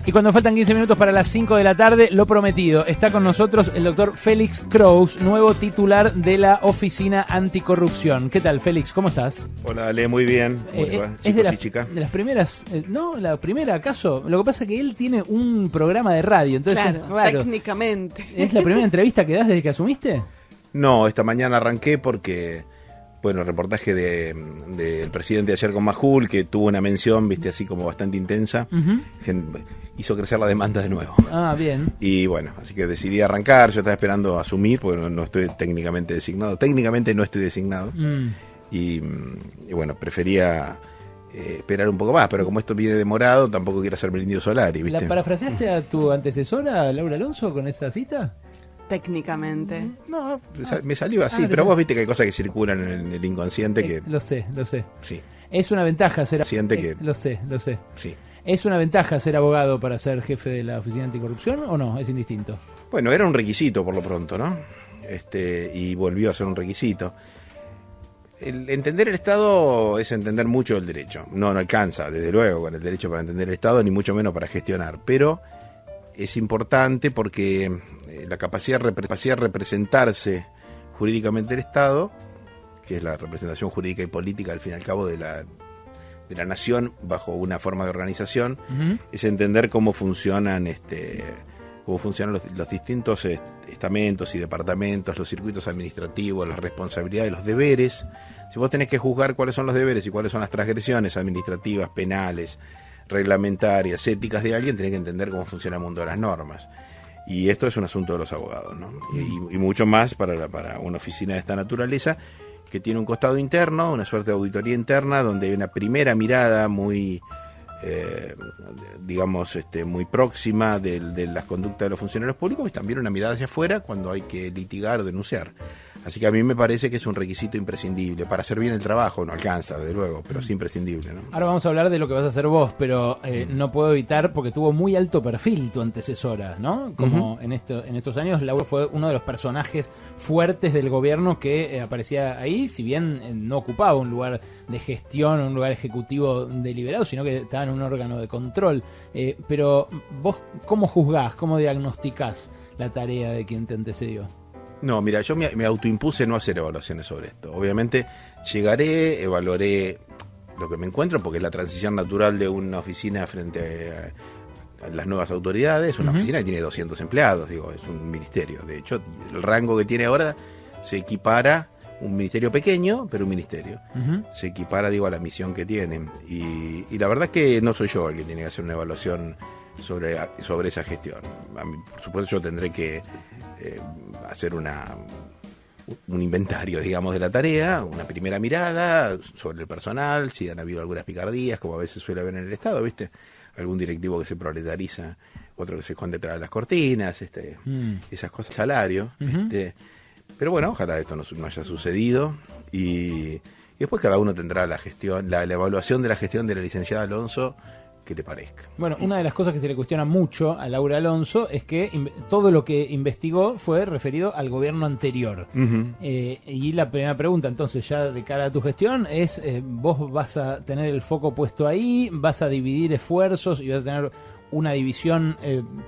Y cuando faltan 15 minutos para las 5 de la tarde, lo prometido, está con nosotros el doctor Félix Kraus, nuevo titular de la Oficina Anticorrupción. ¿Qué tal, Félix? ¿Cómo estás? Hola, Ale, muy bien. Es de las primeras, no, la primera, ¿acaso? Lo que pasa es que él tiene un programa de radio, entonces claro, es raro. Técnicamente. ¿Es la primera entrevista que das desde que asumiste? No, esta mañana arranqué porque, bueno, el reportaje del presidente ayer con Majul, que tuvo una mención, viste, así como bastante intensa, hizo crecer la demanda de nuevo. Ah, bien. Y bueno, así que decidí arrancar, yo estaba esperando asumir, porque no estoy técnicamente designado. Técnicamente no estoy designado. Y bueno, prefería esperar un poco más, pero como esto viene demorado, tampoco quiero hacerme el indio Solari, ¿viste? ¿La parafraseaste a tu antecesora, Laura Alonso, con esa cita? Técnicamente. No, me salió así, pero vos viste que hay cosas que circulan en el inconsciente que... Lo sé. Sí. Es una ventaja ser... que... Lo sé. Sí. ¿Es una ventaja ser abogado para ser jefe de la Oficina Anticorrupción o no? Es indistinto. Bueno, era un requisito por lo pronto, ¿no? Y volvió a ser un requisito. Entender el Estado es entender mucho el derecho. No alcanza, desde luego, con el derecho para entender el Estado, ni mucho menos para gestionar. Pero es importante porque la capacidad de representarse jurídicamente el Estado, que es la representación jurídica y política, al fin y al cabo, de la nación bajo una forma de organización, es entender cómo funcionan los distintos estamentos y departamentos, los circuitos administrativos, las responsabilidades, los deberes. Si vos tenés que juzgar cuáles son los deberes y cuáles son las transgresiones administrativas, penales, reglamentarias, éticas de alguien, tenés que entender cómo funciona el mundo de las normas. Y esto es un asunto de los abogados, ¿no? Y mucho más para una oficina de esta naturaleza, que tiene un costado interno, una suerte de auditoría interna, donde hay una primera mirada muy, muy próxima de las conductas de los funcionarios públicos, y también una mirada hacia afuera cuando hay que litigar o denunciar. Así que a mí me parece que es un requisito imprescindible. Para hacer bien el trabajo no alcanza, desde luego, pero es imprescindible, ¿no? Ahora vamos a hablar de lo que vas a hacer vos, pero no puedo evitar, porque tuvo muy alto perfil tu antecesora, ¿no? Como en estos años, Laura fue uno de los personajes fuertes del gobierno que aparecía ahí, si bien no ocupaba un lugar de gestión, un lugar ejecutivo deliberado, sino que estaba en un órgano de control. Pero vos, ¿cómo juzgás, cómo diagnosticás la tarea de quien te antecedió? No, mira, yo me autoimpuse no hacer evaluaciones sobre esto. Obviamente llegaré, evaluaré lo que me encuentro, porque es la transición natural de una oficina frente a las nuevas autoridades. Una oficina que tiene 200 empleados, es un ministerio. De hecho, el rango que tiene ahora se equipara, un ministerio pequeño, pero un ministerio. Se equipara, a la misión que tiene. Y la verdad es que no soy yo el que tiene que hacer una evaluación sobre esa gestión. A mí, por supuesto, yo tendré que hacer un inventario, de la tarea, una primera mirada sobre el personal, si han habido algunas picardías, como a veces suele haber en el Estado, ¿viste? Algún directivo que se proletariza, otro que se esconde detrás de las cortinas, esas cosas, salario, pero bueno, ojalá esto no haya sucedido, y después cada uno tendrá la gestión, la evaluación de la gestión de la licenciada Alonso, que le parezca. Bueno, una de las cosas que se le cuestiona mucho a Laura Alonso es que todo lo que investigó fue referido al gobierno anterior. Y la primera pregunta, entonces, ya de cara a tu gestión, es vos vas a tener el foco puesto ahí, vas a dividir esfuerzos y vas a tener una división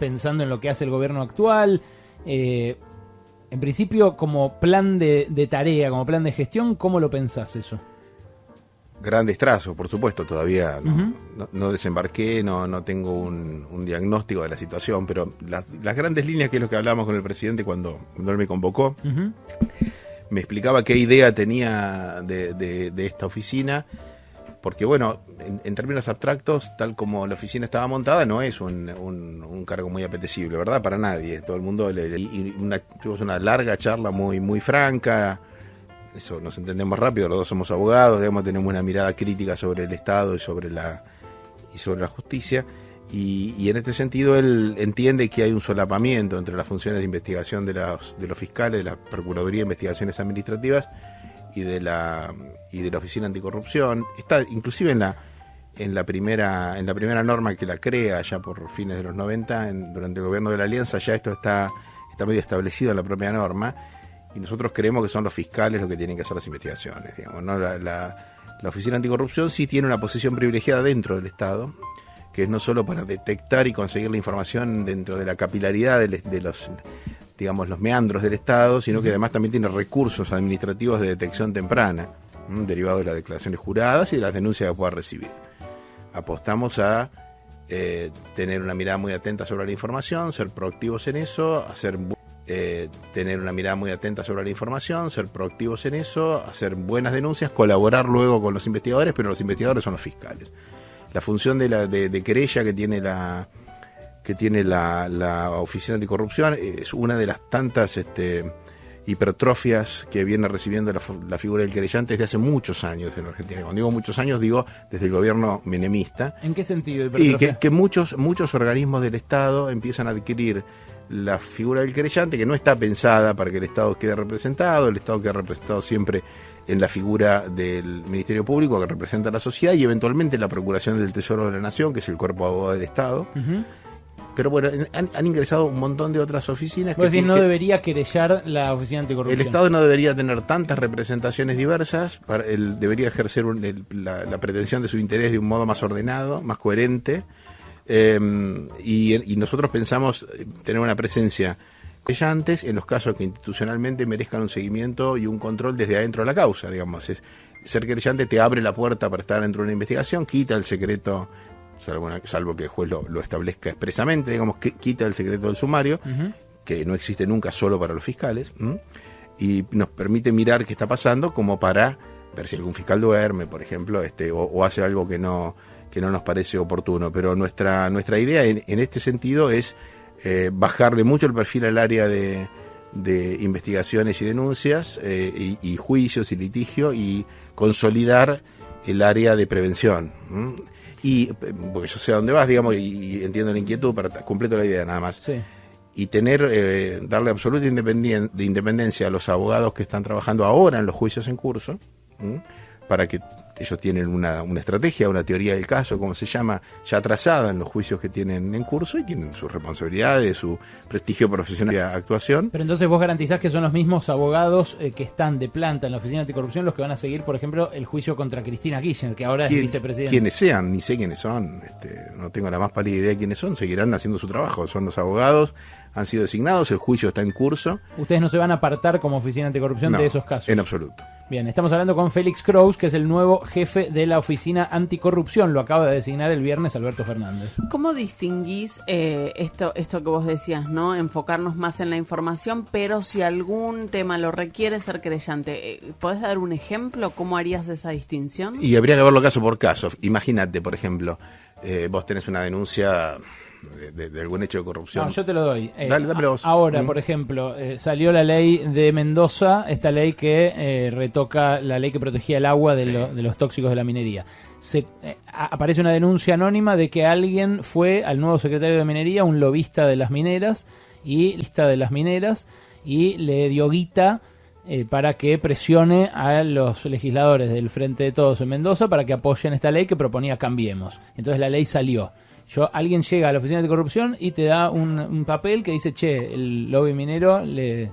pensando en lo que hace el gobierno actual. En principio, como plan de tarea, como plan de gestión, ¿cómo lo pensás eso? Grandes trazos, por supuesto, todavía no desembarqué, no tengo un diagnóstico de la situación, pero las grandes líneas, que es lo que hablábamos con el presidente cuando él me convocó, me explicaba qué idea tenía de esta oficina, porque bueno, en términos abstractos, tal como la oficina estaba montada, no es un cargo muy apetecible, ¿verdad? Para nadie, todo el mundo tuvimos una larga charla muy franca. Eso nos entendemos rápido, los dos somos abogados, tenemos una mirada crítica sobre el Estado y sobre la justicia, y en este sentido él entiende que hay un solapamiento entre las funciones de investigación de los fiscales, de la Procuraduría de Investigaciones Administrativas y de la Oficina Anticorrupción. Está inclusive en la primera norma que la crea, ya por fines de los 90, durante el gobierno de la Alianza, ya esto está medio establecido en la propia norma. Y nosotros creemos que son los fiscales los que tienen que hacer las investigaciones, ¿no? La Oficina Anticorrupción sí tiene una posición privilegiada dentro del Estado, que es no solo para detectar y conseguir la información dentro de la capilaridad de los, digamos, los meandros del Estado, sino que además también tiene recursos administrativos de detección temprana, derivados de las declaraciones juradas y de las denuncias que pueda recibir. Apostamos a tener una mirada muy atenta sobre la información, ser proactivos en eso, tener una mirada muy atenta sobre la información, ser proactivos en eso, hacer buenas denuncias, colaborar luego con los investigadores, pero los investigadores son los fiscales. La función de querella que tiene la Oficina Anticorrupción es una de las tantas hipertrofias que viene recibiendo la figura del querellante desde hace muchos años en Argentina. Cuando digo muchos años, digo desde el gobierno menemista. ¿En qué sentido hipertrofia? Y que muchos organismos del Estado empiezan a adquirir la figura del querellante, que no está pensada para que el Estado quede representado. El Estado queda representado siempre en la figura del Ministerio Público, que representa a la sociedad, y eventualmente la Procuración del Tesoro de la Nación, que es el cuerpo de abogados del Estado. Uh-huh. Pero bueno, han ingresado un montón de otras oficinas. ¿Vos decís no debería querellar la Oficina Anticorrupción? El Estado no debería tener tantas representaciones diversas, debería ejercer la pretensión de su interés de un modo más ordenado, más coherente, y nosotros pensamos tener una presencia querellantes en los casos que institucionalmente merezcan un seguimiento y un control desde adentro de la causa, digamos. Ser querellante te abre la puerta para estar dentro de una investigación, quita el secreto, salvo que el juez lo establezca expresamente, digamos, que quita el secreto del sumario, uh-huh, que no existe nunca solo para los fiscales, y nos permite mirar qué está pasando como para ver si algún fiscal duerme, por ejemplo, o hace algo que no nos parece oportuno. Pero nuestra idea en este sentido es bajarle mucho el perfil al área de investigaciones y denuncias, y juicios y litigio, y consolidar el área de prevención. Y porque yo sé a dónde vas, digamos, y entiendo la inquietud, para completo la idea nada más. Sí. Y darle absoluta independencia a los abogados que están trabajando ahora en los juicios en curso, para que ellos tienen una estrategia, una teoría del caso, como se llama, ya trazada en los juicios que tienen en curso, y tienen sus responsabilidades, su prestigio profesional y actuación. Pero entonces vos garantizás que son los mismos abogados que están de planta en la Oficina Anticorrupción los que van a seguir, por ejemplo, el juicio contra Cristina Kirchner, que ahora es vicepresidenta. Quienes sean, ni sé quiénes son, no tengo la más pálida idea de quiénes son, seguirán haciendo su trabajo, son los abogados, han sido designados, el juicio está en curso. ¿Ustedes no se van a apartar como Oficina Anticorrupción de esos casos? En absoluto. Bien, estamos hablando con Félix Kraus, que es el nuevo jefe de la Oficina Anticorrupción. Lo acaba de designar el viernes Alberto Fernández. ¿Cómo distinguís esto que vos decías, ¿no? Enfocarnos más en la información, pero si algún tema lo requiere, ser querellante. ¿Podés dar un ejemplo? ¿Cómo harías esa distinción? Y habría que verlo caso por caso. Imagínate, por ejemplo, vos tenés una denuncia de algún hecho de corrupción. No, yo te lo doy. Dale vos. Ahora, por ejemplo, salió la ley de Mendoza, esta ley que retoca la ley que protegía el agua de los tóxicos de la minería. Aparece una denuncia anónima de que alguien fue al nuevo secretario de Minería, un lobista de las mineras, y le dio guita para que presione a los legisladores del Frente de Todos en Mendoza para que apoyen esta ley que proponía Cambiemos. Entonces la ley salió. Alguien llega a la Oficina de Corrupción y te da un papel que dice, el lobby minero le...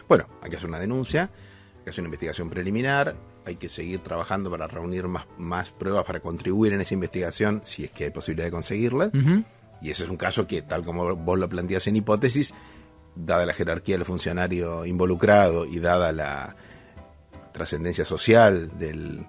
Bueno, hay que hacer una denuncia, hay que hacer una investigación preliminar, hay que seguir trabajando para reunir más pruebas para contribuir en esa investigación, si es que hay posibilidad de conseguirla. Uh-huh. Y ese es un caso que, tal como vos lo planteás en hipótesis, dada la jerarquía del funcionario involucrado y dada la trascendencia social del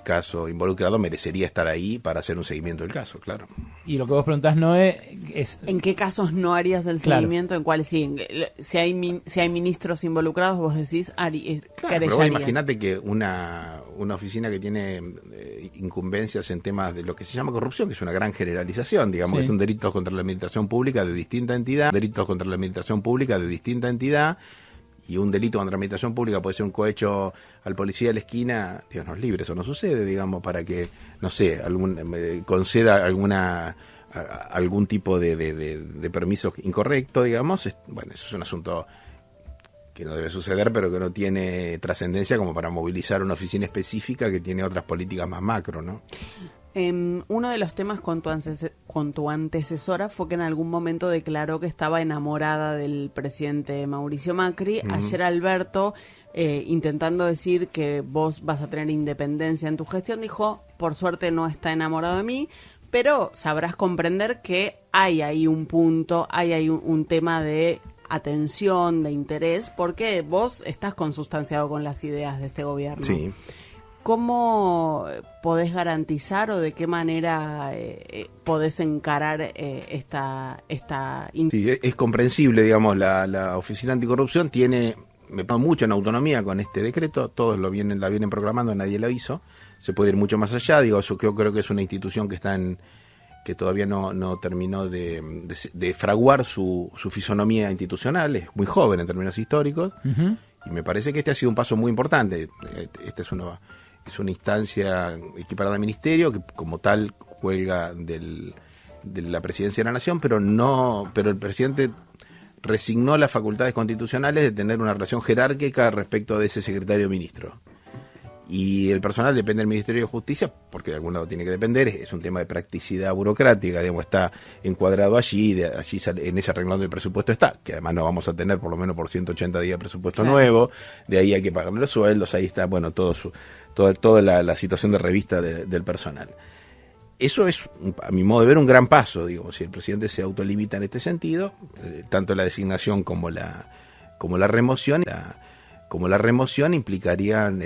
caso involucrado, merecería estar ahí para hacer un seguimiento del caso, claro. Y lo que vos preguntás, Noé, es... ¿En qué casos no harías el seguimiento? ¿En cuáles sí? Si hay ministros involucrados, vos decís, claro, pero vos imaginate que una oficina que tiene incumbencias en temas de lo que se llama corrupción, que es una gran generalización, digamos, que son delitos contra la administración pública de distinta entidad, y un delito contra la administración pública puede ser un cohecho al policía de la esquina, Dios nos libre, eso no sucede, digamos, para que, no sé, conceda algún tipo de permiso incorrecto, digamos. Bueno, eso es un asunto que no debe suceder, pero que no tiene trascendencia como para movilizar una oficina específica que tiene otras políticas más macro, ¿no? Uno de los temas con tu antecesora fue que en algún momento declaró que estaba enamorada del presidente Mauricio Macri. Uh-huh. Ayer Alberto, intentando decir que vos vas a tener independencia en tu gestión, dijo, por suerte no está enamorado de mí, pero sabrás comprender que hay ahí un punto, hay ahí un tema de atención, de interés, porque vos estás consustanciado con las ideas de este gobierno. Sí. ¿Cómo podés garantizar o de qué manera podés encarar esta Sí, es comprensible, digamos, la Oficina Anticorrupción me pongo mucho en autonomía con este decreto, todos la vienen proclamando, nadie lo hizo, se puede ir mucho más allá, digo, yo creo que es una institución que todavía no terminó de fraguar su fisonomía institucional, es muy joven en términos históricos, y me parece que este ha sido un paso muy importante. Esta es una instancia equiparada al ministerio, que como tal cuelga de la presidencia de la Nación, pero el presidente resignó las facultades constitucionales de tener una relación jerárquica respecto de ese secretario ministro. Y el personal depende del Ministerio de Justicia, porque de algún lado tiene que depender, es un tema de practicidad burocrática, digamos, está encuadrado allí en ese renglón del presupuesto está, que además no vamos a tener por lo menos por 180 días presupuesto nuevo, de ahí hay que pagarle los sueldos, ahí está, bueno, toda la situación de revista del personal. Eso es, a mi modo de ver, un gran paso, digo, si el presidente se autolimita en este sentido, tanto la designación como la remoción, implicarían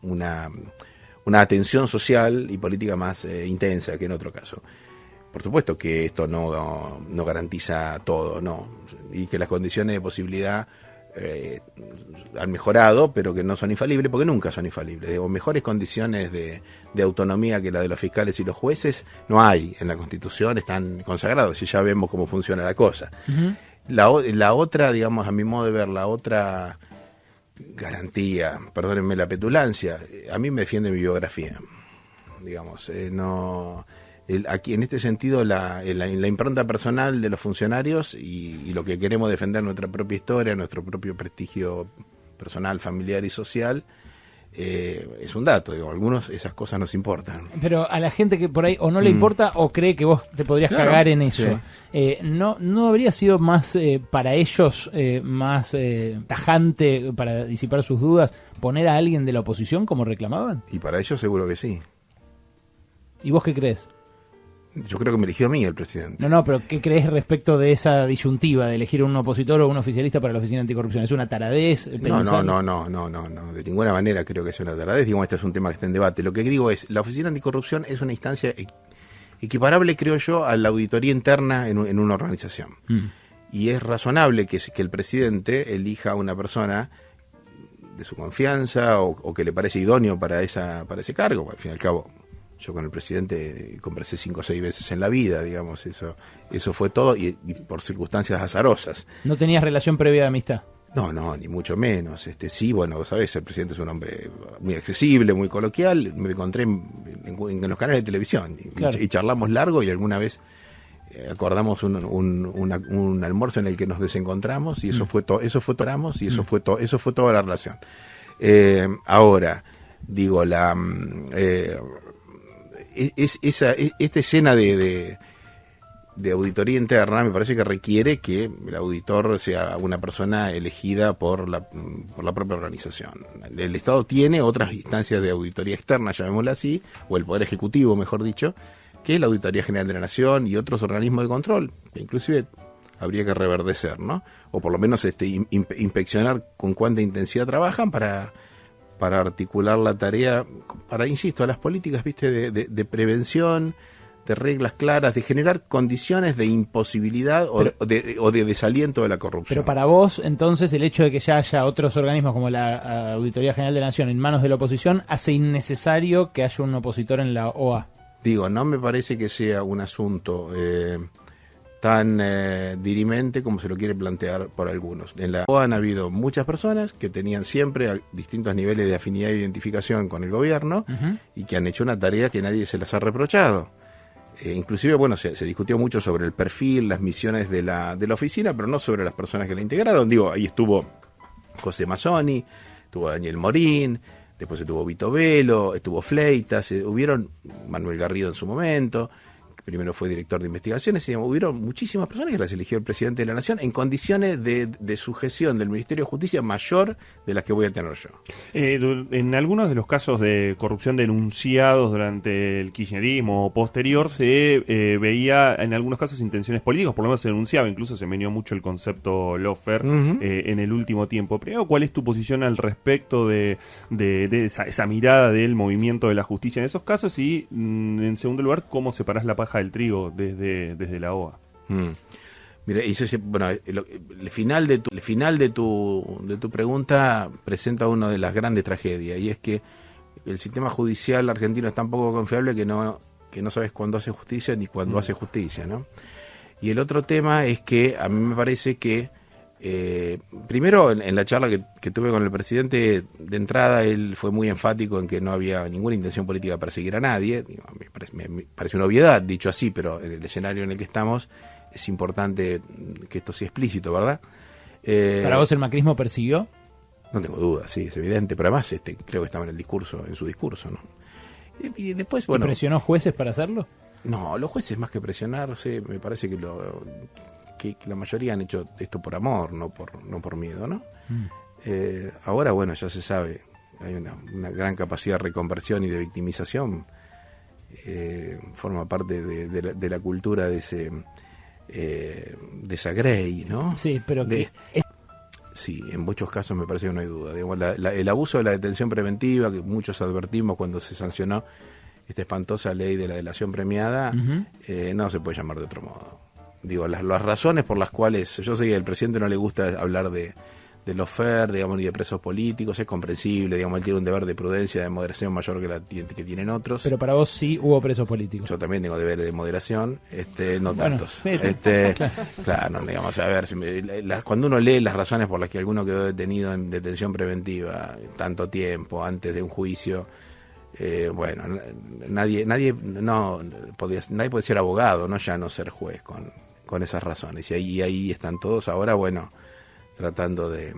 una atención social y política más intensa que en otro caso. Por supuesto que esto no garantiza todo, no, y que las condiciones de posibilidad han mejorado, pero que no son infalibles, porque nunca son infalibles. Digo, mejores condiciones de autonomía que la de los fiscales y los jueces no hay en la Constitución, están consagrados y ya vemos cómo funciona la cosa. La otra, digamos, a mi modo de ver, la otra garantía, perdónenme la petulancia, a mí me defiende mi biografía, digamos, aquí en este sentido la impronta personal de los funcionarios y lo que queremos defender, nuestra propia historia, nuestro propio prestigio personal, familiar y social, es un dato, digo, a algunos esas cosas nos importan. Pero a la gente que por ahí o no le importa o cree que vos te podrías cagar en eso, sí. ¿No habría sido más para ellos más tajante para disipar sus dudas poner a alguien de la oposición como reclamaban? Y para ellos seguro que sí. ¿Y vos qué crees? Yo creo que me eligió a mí el presidente. No, pero ¿qué crees respecto de esa disyuntiva de elegir un opositor o un oficialista para la Oficina Anticorrupción? ¿Es una taradez? No, de ninguna manera creo que sea una taradez. Digo, este es un tema que está en debate. Lo que digo es, la Oficina Anticorrupción es una instancia equiparable, creo yo, a la auditoría interna en una organización. Y es razonable que el presidente elija a una persona de su confianza o que le parece idóneo para ese cargo. Al fin y al cabo, yo con el presidente conversé 5 o 6 veces en la vida, digamos, eso fue todo y por circunstancias azarosas. ¿No tenías relación previa de amistad? No, ni mucho menos. Sí, bueno, sabes, el presidente es un hombre muy accesible, muy coloquial. Me encontré en los canales de televisión y charlamos largo y alguna vez acordamos un almuerzo en el que nos desencontramos y eso fue todo. Eso fue toda la relación. Ahora, digo, esta escena de auditoría interna me parece que requiere que el auditor sea una persona elegida por la propia organización. El Estado tiene otras instancias de auditoría externa, llamémosla así, o el Poder Ejecutivo, mejor dicho, que es la Auditoría General de la Nación y otros organismos de control, que inclusive habría que reverdecer, ¿no? O por lo menos inspeccionar con cuánta intensidad trabajan para articular la tarea, insisto, las políticas, ¿viste? de prevención, de reglas claras, de generar condiciones de imposibilidad o de desaliento de la corrupción. Pero para vos, entonces, el hecho de que ya haya otros organismos como la Auditoría General de la Nación en manos de la oposición hace innecesario que haya un opositor en la OA. Digo, no me parece que sea un asunto tan dirimente como se lo quiere plantear por algunos. En la OA han habido muchas personas que tenían siempre distintos niveles de afinidad e identificación con el gobierno y que han hecho una tarea que nadie se las ha reprochado. Inclusive, bueno, se discutió mucho sobre el perfil, las misiones de la oficina, pero no sobre las personas que la integraron. Digo, ahí estuvo José Mazzoni, estuvo Daniel Morín, después estuvo Vito Velo, estuvo Fleitas, hubieron Manuel Garrido en su momento, primero fue director de investigaciones, y hubieron muchísimas personas que las eligió el presidente de la Nación en condiciones de sujeción del Ministerio de Justicia mayor de las que voy a tener yo. En algunos de los casos de corrupción denunciados durante el kirchnerismo o posterior se veía en algunos casos intenciones políticas, por lo menos se denunciaba, incluso se meneó mucho el concepto lawfare en el último tiempo. Primero, ¿cuál es tu posición al respecto de esa mirada del movimiento de la justicia en esos casos? Y en segundo lugar, ¿cómo separás la paja del trigo desde la OA? Mira, bueno, el final de tu pregunta presenta una de las grandes tragedias, y es que el sistema judicial argentino es tan poco confiable que no sabes cuándo hace justicia ni cuándo hace justicia, ¿no? Y el otro tema es que a mí me parece que primero en la charla que tuve con el presidente, de entrada él fue muy enfático en que no había ninguna intención política de perseguir a nadie. Me parece una obviedad dicho así, pero en el escenario en el que estamos es importante que esto sea explícito, ¿verdad? ¿Para vos el macrismo persiguió? No tengo duda, sí, es evidente, pero además creo que estaba en su discurso, ¿no? Y después, bueno, ¿Y presionó jueces para hacerlo? No, los jueces más que presionar, me parece que la mayoría han hecho esto por amor, no por miedo, ¿no? Ahora, bueno, ya se sabe, hay una gran capacidad de reconversión y de victimización, forma parte de la cultura de esa grey, ¿no? Sí, pero Sí, en muchos casos me parece que no hay duda. Digamos, el abuso de la detención preventiva, que muchos advertimos cuando se sancionó esta espantosa ley de la delación premiada, no se puede llamar de otro modo. Digo, las razones por las cuales, yo sé que al presidente no le gusta hablar de lawfare, digamos, ni de presos políticos, es comprensible, digamos, él tiene un deber de prudencia, de moderación mayor que tienen otros. Pero para vos sí hubo presos políticos. Yo también tengo deberes de moderación, no tantos. Claro, digamos, a ver, cuando uno lee las razones por las que alguno quedó detenido en detención preventiva tanto tiempo antes de un juicio, bueno, nadie puede ser abogado, no ya no ser juez con esas razones. Y ahí están todos ahora, bueno, tratando de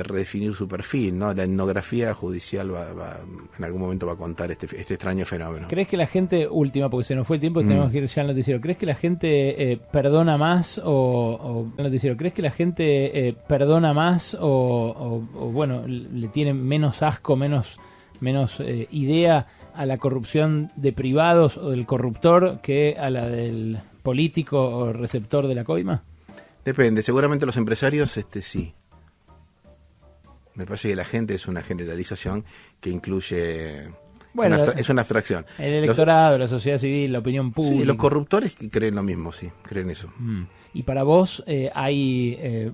redefinir su perfil, ¿no? La etnografía judicial en algún momento va a contar este extraño fenómeno. ¿Crees que la gente, última, porque se nos fue el tiempo y tenemos que ir ya al noticiero, ¿crees que la gente perdona más ¿crees que la gente perdona más o bueno, le tiene menos asco, menos idea a la corrupción de privados o del corruptor que a la del político o receptor de la coima? Depende, seguramente los empresarios sí. Me parece que la gente es una generalización que incluye... Bueno, es una abstracción. El electorado, la sociedad civil, la opinión pública. Sí, los corruptores creen lo mismo, sí, creen eso. Y para vos hay,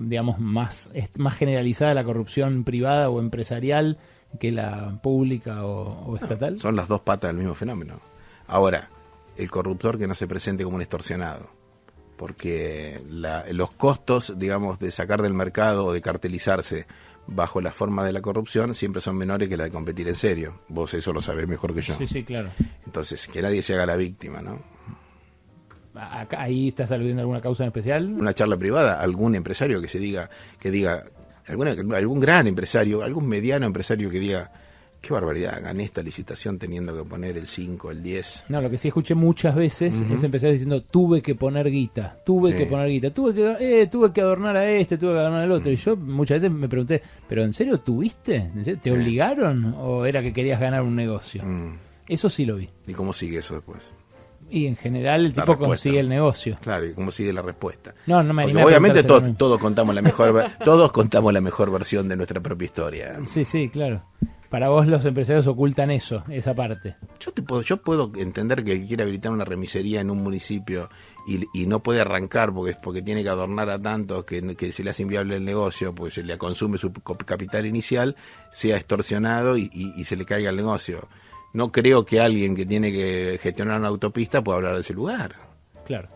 digamos, más generalizada la corrupción privada o empresarial que la pública o estatal. Son las dos patas del mismo fenómeno. Ahora, el corruptor que no se presente como un extorsionado, porque los costos, digamos, de sacar del mercado o de cartelizarse bajo la forma de la corrupción siempre son menores que la de competir en serio. Vos eso lo sabés mejor que yo. Sí, claro. Entonces, que nadie se haga la víctima, ¿no? ¿Ahí estás aludiendo a alguna causa en especial? Una charla privada, algún empresario que diga, algún gran empresario, algún mediano empresario que diga, qué barbaridad, gané esta licitación teniendo que poner el 5, el 10. No, lo que sí escuché muchas veces es empezar diciendo, tuve que poner guita, tuve que adornar a este, tuve que adornar al otro. Y yo muchas veces me pregunté, ¿pero en serio tuviste? ¿En serio? ¿Te obligaron o era que querías ganar un negocio? Eso sí lo vi. ¿Y cómo sigue eso después? Y en general el tipo consigue el negocio. Claro, ¿y cómo sigue la respuesta? No me animé. Obviamente todos contamos la mejor versión de nuestra propia historia. Sí, claro. Para vos los empresarios ocultan esa parte. Yo puedo entender que el que quiere habilitar una remisería en un municipio y no puede arrancar porque tiene que adornar a tantos que se le hace inviable el negocio, porque se le consume su capital inicial, sea extorsionado y se le caiga el negocio. No creo que alguien que tiene que gestionar una autopista pueda hablar de ese lugar. Claro.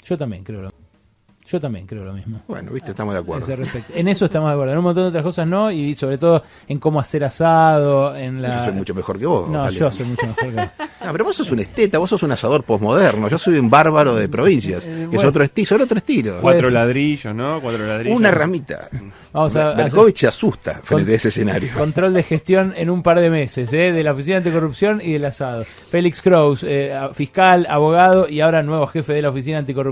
Yo también creo. Yo también creo lo mismo. Bueno, viste, estamos de acuerdo. Ese respecto. En eso estamos de acuerdo. En un montón de otras cosas no, y sobre todo en cómo hacer asado, en la... Yo soy mucho mejor que vos. No, Ale. yo soy mucho mejor que vos. No, pero vos sos un esteta, vos sos un asador posmoderno. Yo soy un bárbaro de provincias, que es bueno. otro estilo. Puede 4 ser. ladrillos, ¿no? 4 ladrillos. Una ramita. Vamos a Berkovich se asusta frente a ese escenario. Control de gestión en un par de meses, de la Oficina Anticorrupción y del asado. Félix Kraus, fiscal, abogado y ahora nuevo jefe de la Oficina Anticorrupción.